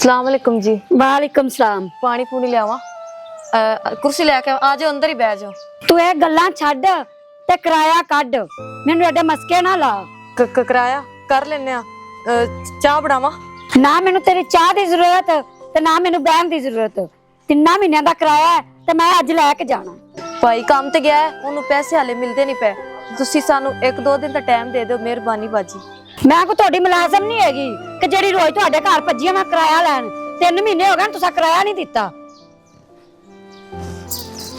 सलाम अलैकुम जी। वालेकुम सलाम। पानी पूनी लियावा? कुर्सी लेके आ जाओ, अंदर ही बैठ जाओ। तू ये गल्लां छड्ड ते किराया कढ, मैनू एडे मस्के ना ला। किराया कर लेने आ। चाह बनावा? ना मैनू तेरी चाह दी जरूरत ते ना मैनू बहन दी जरूरत। 3 महीनों दा किराया है ते मैं अज लैके जाना। भाई काम ते गया है, उन्होंने पैसे हाले मिलते नहीं पे। तुसी सानू 1-2 दिन का टाइम दे दो, मेहरबानी बाजी। मैं को तुहाडी मुलाजम नहीं हैगी कि जेड़ी रोज तुहाडे घर भज्जी मैं किराया लैन। 3 महीने हो गए तुसा किराया नहीं दिता।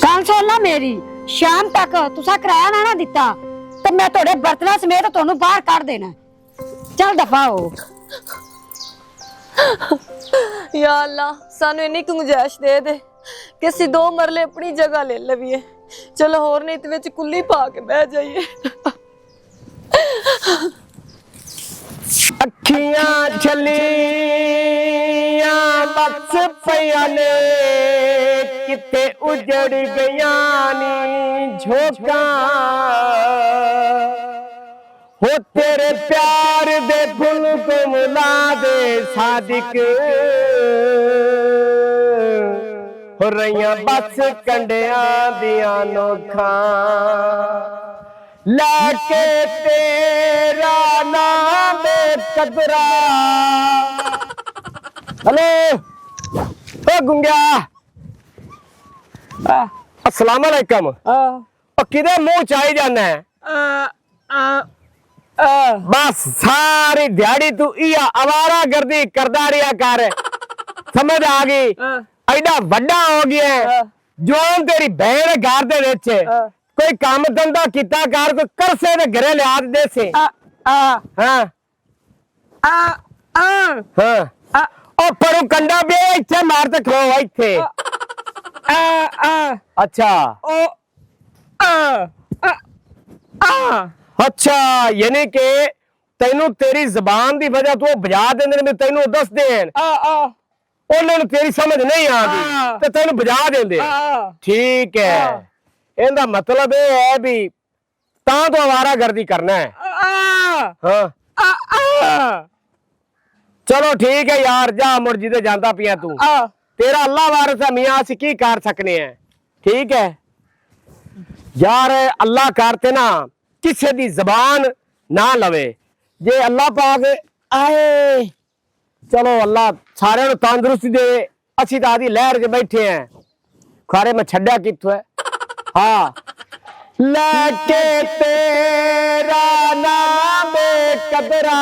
गल सुन ला मेरी, शाम तक तुसा किराया ना दिता तो मैं तुहाडे बर्तना समेत तुहानू बाहर कढ देना। चल दफा हो। या अल्लाह, सानू इन्नी गुंजाइश दे दे कि असी 2 मरले अपनी जगह ले लवीए। चलो होर नहीं तो विच कुल्ली पा के बह जाइए। अखियां छलियां बस पईयां ने किते उजड़ गईयां नी झोंका। हो तेरे प्यार दे फुल गुमला दे सादिक हो रहियां बस कंडियां दियां नोखां। लाके तेरा नाम कदरा। हेलो ओ गुंगिया, अस्सलाम वालेकुम। किधे मुंह चाही जाना है? बस सारी दिहाड़ी तू इया आवारा गर्दी करदा रिया कर। समझ आ गई? एडा वड्डा हो गया है जोन तेरी बहन घर दे विच कोई काम धंधा किता कर, कोई करसे दे घरे लिया दे से। हाँ हाँ ओ परू कंडा बे इथे मार ते खलो इथे। अच्छा अच्छा, यानी के तेनू तेरी जबान दी वजह तू बजा देंदे ने, तेनू दस देन उन्होंने तेरी समझ नहीं आती तो तेन बजा देंदे। ठीक है, इनका मतलब ये है भी ता तो आवारा गर्दी करना है। हाँ चलो ठीक है यार, जा मुड़ जिदे जाता पिया तू। तेरा अल्लाह वारिस है मियां, असी की कर सकने हैं। ठीक है यार, अल्लाह करते ना किसी दी जबान ना लवे। जे अल्लाह पाक आए, चलो अल्लाह सारे नु तंदुरुस्ती दे। असी तो आदि लहर के बैठे हैं, खारे में छड्या किथों है। हाँ लेके तेरा नाम कदरा।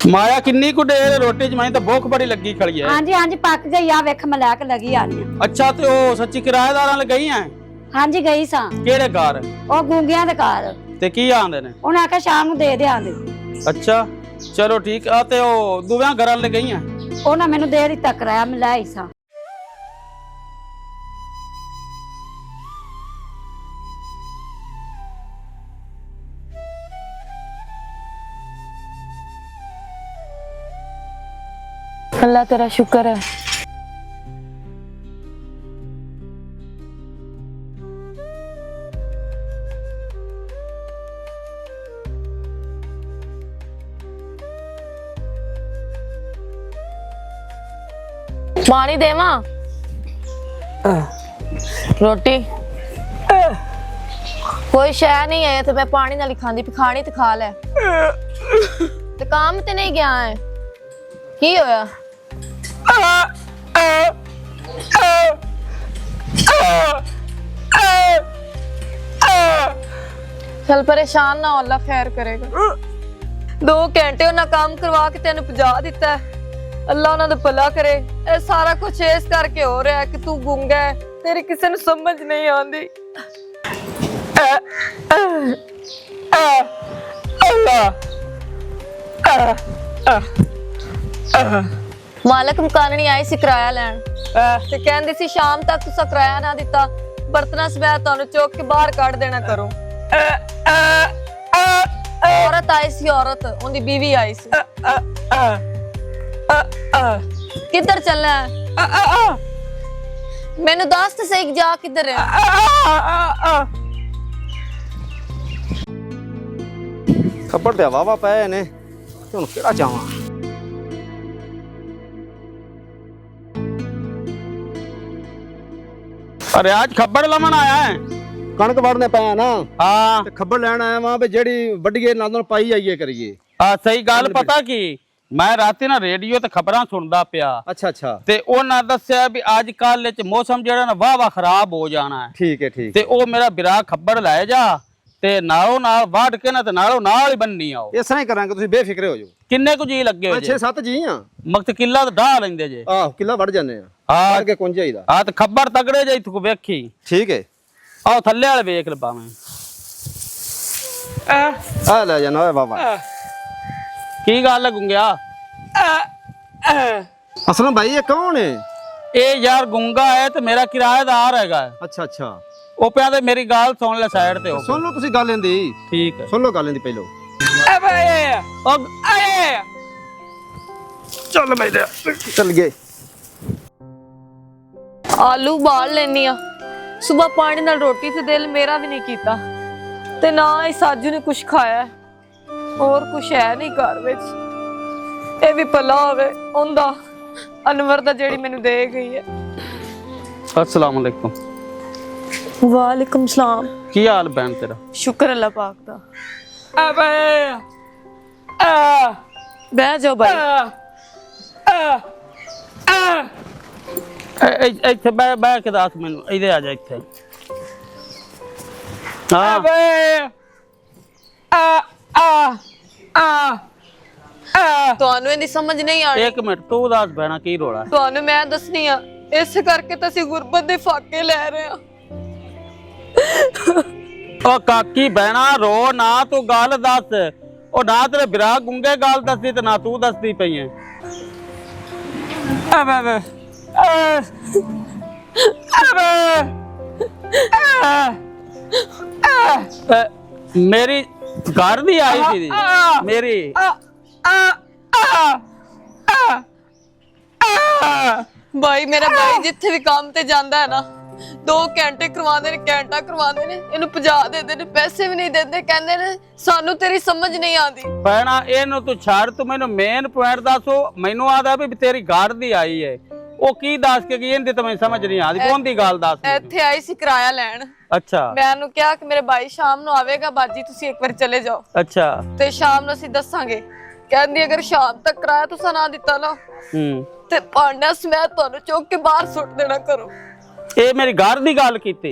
माया किन्नी कु देर रोटी जमाई तो भूख बड़ी लगी खड़ी है। हाँ जी पक गई आ, वेख मैं लैके लगी आनी। अच्छा ते ओ सच्ची किराएदारां ले गई हैं? हाँ जी गई सा। केड़े घर? ओ गूंगियां दे घर। ते की आंदे ने? उन्हें आख्या शाम नू दे दे आंदे। अच्छा चलो ठीक आ। ते ओ दुवेयां घरां ले गई हैं? उन्हें मैनू दे दिता किराया, मैं लै आई सा। अल्लाह तेरा शुक्र है। पानी देवा? रोटी कोई शह नहीं है तो मैं पानी नाल खांदी, खानी तो खा ले। ते काम ते नहीं गया है की होया? चल परेशान ना हो, अल्लाह खैर करेगा। 2 घंटे उन्हें काम करवा के तेन पजा दिता है, अल्लाह उन्होंने भला करे। ये सारा कुछ इस करके हो रहा है कि तू गूंगा है, तेरी किसी ने समझ नहीं आती। मालक मकाननी आई सी किराया लैन ते कहंदी सी शाम तक तुसा किराया ना दिता, बर्तना समेत तुहानू चुक के बाहर कढ देना करो। औरत आई सी, औरत उनकी बीवी आई सी। किधर चलना है? मैनू दस तो सही जा किधर है? खबर ते वावा पे ने ਤੇ ਹੁਣ ਕਿਹੜਾ ਜਾਵਾਂ। अरे आज खबर लमन आया है। ਕਣਕ ਵੜਨੇ ਪਿਆ ਨਾ हाँ ਤੇ ਖੱਬਰ ਲੈਣ ਆਇਆ ਵਾਂ ਵੀ ਜਿਹੜੀ ਵੱਡੀਏ ਨਾਲ ਪਾਈ ਆਈਏ ਕਰੀਏ। सही गल पता की मैं राती ना रेडियो ते खबरां सुनदा पिया ਅੱਛਾ ਅੱਛਾ ते उन्हां दस्सिया भी अज कल च मौसम जेड़ा ना वाह खराब हो जाना है ਠੀਕ ਹੈ ਠੀਕ। ते ओ मेरा बिरा खबर लै जा ते नालों नाल वाड़ के ना ते नालों नाल ही बननी आओ। ਇਸ ਤਰ੍ਹਾਂ ਹੀ ਕਰਾਂਗੇ ਤੁਸੀਂ ਬੇਫਿਕਰੇ ਹੋ ਜਾਓ। किन्ने कु जी लगे हो जे 6-7 ਜੀ ਆ। मगत किला ते ढा लेंदे जे ਆਹ ਕਿੱਲਾ ਵੜ ਜਾਂਦੇ ਆ हाँ ਵੜ ਕੇ ਕੁੰਝ ਜਾਈਦਾ। हाँ ते खबर तगड़े जे इथु वेखी ਠੀਕ ਹੈ आओ थल्ले वाले वेख ले पावें ਆ ਲੈ ਜਾਣਾ ਓਏ ਬਾਬਾ। की गल है गुंगिया ਅਸਲੋਂ ਭਾਈ ਇਹ ਕੌਣ ਹੈ? ए यार गुंगा है ते मेरा किराएदार हैगा ਅੱਛਾ ਅੱਛਾ ओ पिया ते मेरी गल सुन ले साइड ते हो ਸੁਣ ਲਓ ਤੁਸੀਂ ਗੱਲ ਇਹਦੀ। ठीक है ਸੁਣ ਲਓ ਗੱਲ ਇਹਦੀ ਪਹਿਲੋਂ। चल मैं ਚੱਲ ਗਏ। ਆਲੂ ਬਾਲ ਲੈਣੀ ਆ ਸਵੇਰ ਪਾਣੀ ਨਾਲ ਰੋਟੀ ਤੇ ਦਿਲ ਮੇਰਾ ਵੀ ਨਹੀਂ ਕੀਤਾ ਤੇ ਨਾ ਹੀ ਸਾਜੂ ਨੇ ਕੁਝ ਖਾਇਆ ਹੋਰ ਕੁਝ ਹੈ ਨਹੀਂ ਘਰ ਵਿੱਚ। ਇਹ ਵੀ ਭਲਾ ਹੋਵੇ ਉਹਦਾ ਅਨਵਰ ਦਾ ਜਿਹੜੀ ਮੈਨੂੰ ਦੇ ਗਈ ਹੈ। अस्सलाम वालेकुम ਵਾਲੇਕੁਮ ਸਲਾਮ। की हाल बहन तेरा ਸ਼ੁਕਰ ਅੱਲਾਹ ਪਾਕ ਦਾ। ਬਹਿ ਜਾਓ ਭਾਈ। ਇੱਥੇ ਬਹਿ ਕੇ ਦੱਸ ਮੈਨੂੰ ਇਹਦੇ ਆ ਜਾ ਇੱਥੇ ਹਾਂ ਤੁਹਾਨੂੰ ਇਹਦੀ ਸਮਝ ਨਹੀਂ ਆਣੀ। ਇੱਕ ਮਿੰਟ ਤੂੰ ਦੱਸ ਬਹਿਣਾ ਕੀ ਰੋਲਾ ਤੁਹਾਨੂੰ ਮੈਂ ਦੱਸਣੀ ਆ ਇਸ ਕਰਕੇ ਤਾਂ ਅਸੀਂ ਗੁਰਬਤ ਦੇ ਫਾਕੇ ਲੈ ਰਹੇ ਆ। ਉਹ ਕਾਕੀ ਬਹਿਣਾ ਰੋ ਨਾ ਤੂੰ ਗੱਲ ਦੱਸ ਉਹ ਨਾ ਤੇਰੇ ਬਿਰਾ ਗੁੰਗੇ ਗੱਲ ਦੱਸਦੀ ਤੇ ਨਾ ਤੂੰ ਦੱਸਦੀ ਪਈ ਐ ਮੇਰੀ ਘਰ ਦੀ ਆਈ ਸੀ ਮੇਰੀ ਭਾਈ ਮੇਰਾ ਭਾਈ ਜਿੱਥੇ ਵੀ ਕੰਮ ਤੇ ਜਾਂਦਾ ਹੈ ਨਾ 2 ਘੰਟੇ ਕਰਵਾਉਂਦੇ ਨੇ ਘੰਟਾ ਕਰਵਾਉਂਦੇ ਨੇ ਇਹਨੂੰ 50 ਦਿੰਦੇ ਨੇ ਪੈਸੇ ਵੀ ਨਹੀਂ ਦਿੰਦੇ ਕਹਿੰਦੇ ਨੇ ਸਾਨੂੰ ਤੇਰੀ ਸਮਝ ਨਹੀਂ ਆਉਂਦੀ। ਭੈਣਾ ਇਹਨੂੰ ਤੂੰ ਛੱਡ ਤੂੰ ਮੈਨੂੰ ਮੇਨ ਪੁਆਇੰਟ ਦੱਸੋ ਮੈਨੂੰ ਆਦਾ ਵੀ ਤੇਰੀ ਘਰ ਦੀ ਆਈ ਹੈ ਉਹ ਕੀ ਦੱਸ ਕੇ ਗਈ ਇਹਦੀ ਤਾਂ ਮੈਨੂੰ ਸਮਝ ਨਹੀਂ ਆਦੀ ਕੌਣ ਦੀ ਗੱਲ ਦੱਸ ਇੱਥੇ ਆਈ ਸੀ ਕਿਰਾਇਆ ਲੈਣ। ਅੱਛਾ ਮੈਂ ਉਹਨੂੰ ਕਿਹਾ ਕਿ ਮੇਰੇ ਭਾਈ ਸ਼ਾਮ ਨੂੰ ਆਵੇਗਾ ਬਾਜੀ ਤੁਸੀਂ ਇੱਕ ਵਾਰ ਚਲੇ ਜਾਓ ਅੱਛਾ ਤੇ ਸ਼ਾਮ ਨੂੰ ਅਸੀਂ ਦੱਸਾਂਗੇ। ਕਹਿੰਦੀ ਅਗਰ ਸ਼ਾਮ ਤੱਕ ਕਿਰਾਇਆ ਤੁਸੀਂ ਨਾ ਦਿੱਤਾ ਨਾ ਤੇ ਪਾਂਡਾ ਸਮੇਤ ਤੁਹਾਨੂੰ ਚੁੱਕ ਕੇ ਬਾਹਰ ਸੁੱਟ ਦੇਣਾ ਕਰੋ। ਇਹ ਮੇਰੀ ਘਰ ਦੀ ਗੱਲ ਕੀਤੀ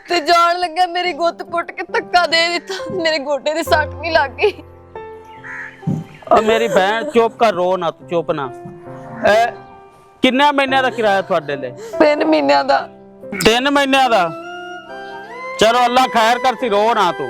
ਤੇ ਜਾਣ ਲੱਗਾ ਮੇਰੀ ਗੁੱਤ ਪੁੱਟ ਕੇ ਧੱਕਾ ਦੇ ਦਿੱਤਾ ਮੇਰੇ ਗੋਡੇ ਦੀ ਸੱਟ ਵੀ ਲੱਗ ਗਈ। ਮੇਰੀ ਭੈਣ ਚੁੱਪ ਕਰ ਰੋ ਨਾ ਤੂੰ ਚੁੱਪ ਨਾ ਕਿੰਨੇ ਮਹੀਨਿਆਂ ਦਾ ਕਿਰਾਇਆ ਤੁਹਾਡੇ ਲਈ 3 ਮਹੀਨਿਆਂ ਦਾ 3 ਮਹੀਨਿਆਂ ਦਾ ਚਲੋ ਅੱਲਾ ਖੈਰ ਕਰਸੀ ਰੋ ਨਾ ਤੂੰ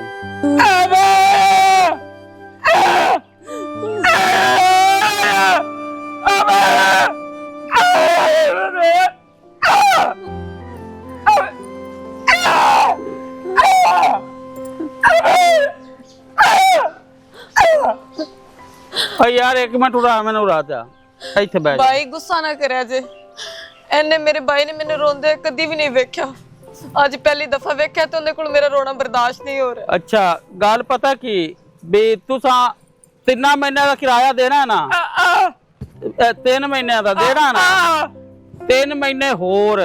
यार एक मिनट उड़ा मैंने उड़ा जा ਇੱਥੇ ਬੈਠ ਜਾ ਭਾਈ ਗੁੱਸਾ ਨਾ ਕਰਿਆ ਜੇ ਇਹਨੇ ਮੇਰੇ ਭਾਈ ਨੇ ਮੈਨੂੰ ਰੋਂਦੇ ਕਦੀ ਵੀ ਨਹੀਂ ਵੇਖਿਆ ਅੱਜ ਪਹਿਲੀ ਦਫਾ ਵੇਖਿਆ ਤੇ ਉਹਦੇ ਕੋਲ ਮੇਰਾ ਰੋਣਾ ਬਰਦਾਸ਼ਤ ਨਹੀਂ ਹੋ ਰਿਹਾ। ਅੱਛਾ ਗੱਲ ਪਤਾ ਕੀ ਵੀ ਤੁਸੀਂ 3 ਮਹੀਨਿਆਂ ਦਾ ਕਿਰਾਇਆ ਦੇਣਾ ਨਾ 3 ਮਹੀਨਿਆਂ ਦਾ ਦੇਣਾ ਨਾ 3 ਮਹੀਨੇ ਹੋਰ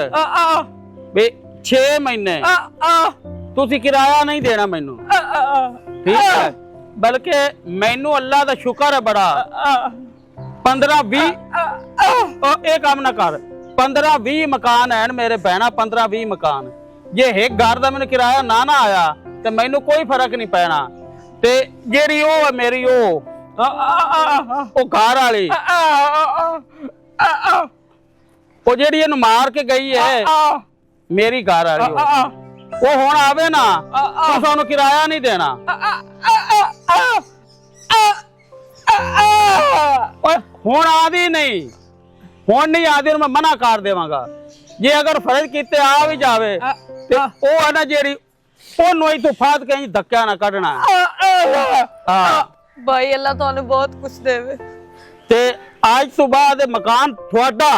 ਵੀ 6 ਮਹੀਨੇ ਤੁਸੀਂ ਕਿਰਾਇਆ ਨਹੀਂ ਦੇਣਾ ਮੈਨੂੰ ਠੀਕ ਹੈ ਬਲਕਿ ਮੈਨੂੰ ਅੱਲਾ ਦਾ ਸ਼ੁਕਰ ਹੈ ਬੜਾ 15-20 ਇਹ ਕੰਮ ਨਾ ਕਰ 15-20 ਮਕਾਨ ਹਨ ਮੇਰੇ ਭੈਣਾ 15-20 ਮਕਾਨ ਜੇ ਇੱਕ ਘਰ ਦਾ ਮੈਨੂੰ ਕਿਰਾਇਆ ਨਾ ਆਇਆ ਤੇ ਮੈਨੂੰ ਕੋਈ ਫਰਕ ਨਹੀਂ ਪੈਣਾ ਤੇ ਜਿਹੜੀ ਉਹ ਹੈ ਮੇਰੀ ਉਹ ਘਰ ਵਾਲੀ ਉਹ ਜਿਹੜੀ ਇਹਨੂੰ ਮਾਰ ਕੇ ਗਈ ਹੈ ਮੇਰੀ ਘਰ ਵਾਲੀ ਉਹ ਹੁਣ ਆਵੇ ਨਾ ਤੁਸੀਂ ਉਹਨੂੰ ਕਿਰਾਇਆ ਨਹੀਂ ਦੇਣਾ ਓਏ ਹੁਣ ਆਦੀ ਨਹੀਂ ਹੁਣ ਨਹੀਂ ਆਦੀ ਮੈਂ ਮਨਾ ਕਰ ਦੇਵਾਂਗਾ ਜੇ ਅਗਰ ਫਰਜ਼ ਕੀਤੇ ਆ ਵੀ ਜਾਵੇ ਤੇ ਉਹ ਹੈ ਨਾ ਜਿਹੜੀ ਉਹਨੂੰ ਇਥੋਂ ਫਾਦ ਕੇ ਧੱਕਿਆ ਨਾ ਕੱਢਣਾ ਹਾਂ ਭਾਈ ਅੱਲਾ ਤੁਹਾਨੂੰ ਬਹੁਤ ਕੁਝ ਦੇਵੇ ਤੇ ਅੱਜ ਤੋਂ ਬਾਅਦ ਮਕਾਨ ਤੁਹਾਡਾ